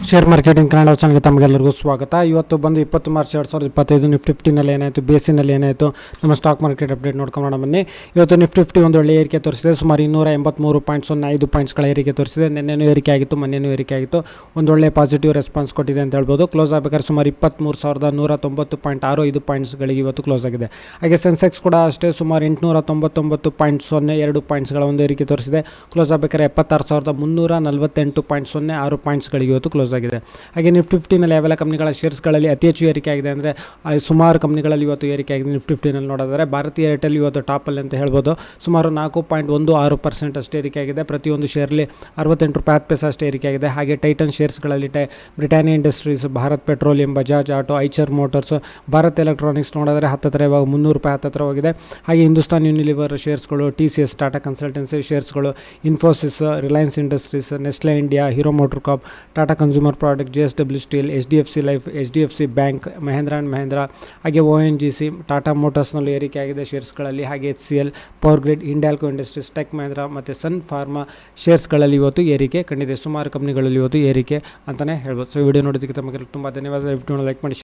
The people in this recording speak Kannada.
ಶೇರ್ ಮಾರ್ಕೆಟಿಂಗ್ ಕನ್ನಡ ಚಾನಲ್ಗೆ ತಮಗೆಲ್ಲರಿಗೂ ಸ್ವಾಗತ. ಇವತ್ತು ಬಂದು 20 ಮಾರ್ಚ್ 2025 ನಿಫ್ಟಿ 50ನಲ್ಲಿ ಏನಾಯಿತು, ಬೇಸಿನಲ್ಲಿ ಏನಾಯಿತು, ನಮ್ಮ ಸ್ಟಾಕ್ ಮಾರ್ಕೆಟ್ ಅಪ್ಡೇಟ್ ನೋಡ್ಕೊಂಡು ಬನ್ನಿ. ಇವತ್ತು ನಿಫ್ಟಿ 50 ಒಂದು ಒಳ್ಳೆ ಏರಿಕೆ ತೋರಿಸಿದೆ. ಸುಮಾರು 283.05 ಪಾಯಿಂಟ್ಸ್ಗಳ ಏರಿಕೆ ತೋರಿಸಿದೆ. ನಿನ್ನೆನೂ ಏರಿಕೆ ಆಗಿತ್ತು, ಮೊನ್ನೆನೂ ಏರಿಕೆ ಆಗಿತ್ತು. ಒಂದು ಒಳ್ಳೆ ಪಾಸಿಟಿವ್ ರೆಸ್ಪಾನ್ಸ್ ಕೊಟ್ಟಿದೆ ಅಂತ ಹೇಳ್ಬೋದು. ಕ್ಲೋಸ್ ಆಗಬೇಕಾದ್ರೆ ಸುಮಾರು 23,190.65 ಪಾಯಿಂಟ್ಸ್ಗಳಿಗೆ ಇವತ್ತು ಕ್ಲೋಸ್ ಆಗಿದೆ. ಹಾಗೆ ಸೆನ್ಸೆಕ್ಸ್ ಕೂಡ ಅಷ್ಟೇ ಸುಮಾರು 899.02 ಪಾಯಿಂಟ್ಸ್ಗಳ ಒಂದು ಏರಿಕೆ ತೋರಿಸಿದೆ. ಕ್ಲೋಸ್ ಆಗಬೇಕಾದ್ರೆ 76,348.06 ಪಾಯಿಂಟ್ಸ್ಗಳಿಗೆ ಇವತ್ತು ಕ್ಲೋಸ್ ಆಗಿದೆ. ಹಾಗೆ ನಿಫ್ಟಿ 50ನಲ್ಲಿ ಯಾವೆಲ್ಲ ಕಂಪ್ನಿಗಳ ಶೇರ್ಸ್ಗಳಲ್ಲಿ ಅತಿ ಹೆಚ್ಚು ಏರಿಕೆ ಆಗಿದೆ ಅಂದರೆ ಸುಮಾರು ಕಂಪ್ನಿಗಳಲ್ಲಿ ಇವತ್ತು ಏರಿಕೆ ಆಗಿದೆ. ನಿಫ್ಟಿ 50ನಲ್ಲಿ ನೋಡಿದರೆ ಭಾರತೀಯ ಏರ್ಟೆಲ್ ಇವತ್ತು ಟಾಪಲ್ಲಿ ಅಂತ ಹೇಳ್ಬೋದು. ಸುಮಾರು 4.16% ಅಷ್ಟೇ ಏರಿಕೆ ಆಗಿದೆ. ಪ್ರತಿಯೊಂದು ಶೇರ್ಲಿ 68 ರೂಪಾಯಿ 10 ಪೈಸೆ ಅಷ್ಟೇ ಏರಿಕೆ ಆಗಿದೆ. ಹಾಗೆ ಟೈಟನ್ ಶೇರ್ಸ್ಗಳಲ್ಲಿ Britannia Industries, Bharat Petroleum, Bajaj Auto, Eicher Motors, Bharat Electronics ನೋಡಿದರೆ ಹತ್ತಿರ ಇವಾಗ 300 ರೂಪಾಯಿ ಹತ್ತಿರ ಹೋಗಿದೆ. ಹಾಗೆ ಹಿಂದೂಸ್ತಾನ್ ಯೂನಿಲಿವರ್ ಶೇರ್ಸ್ಗಳು, TCS ಟಾಟಾ ಕನ್ಸಲ್ಟೆನ್ಸಿ ಶೇರ್ಸ್ಗಳು, Infosys, Reliance Industries, Nestle India, Hero Motor Corp, Tata Consumer Product, JSW Steel, HDFC Life, HDFC Bank, Mahindra and Mahindra, ಹಾಗೆ ONGC, ಟಾಟಾ ಮೋಟರ್ಸ್ನಲ್ಲಿ ಏರಿಕೆ ಆಗಿದೆ ಶೇರ್ಸ್ಗಳಲ್ಲಿ. ಹಾಗೆ HCL, Power Grid, Hindalco Industries, Tech Mahindra ಮತ್ತು ಸನ್ ಫಾರ್ಮಾ ಶೇರ್ಸ್ಗಳಲ್ಲಿ ಇವತ್ತು ಏರಿಕೆ ಕಂಡಿದೆ. ಸುಮಾರು ಕಂಪ್ನಿಗಳಲ್ಲಿ ಇವತ್ತು ಏರಿಕೆ ಅಂತಲೇ ಹೇಳ್ಬೋದು. ಸೊ ವಿಡಿಯೋ ನೋಡೋದಕ್ಕೆ ತಮಗೆ ತುಂಬ ಧನ್ಯವಾದ. ಲೈಕ್ ಮಾಡಿ.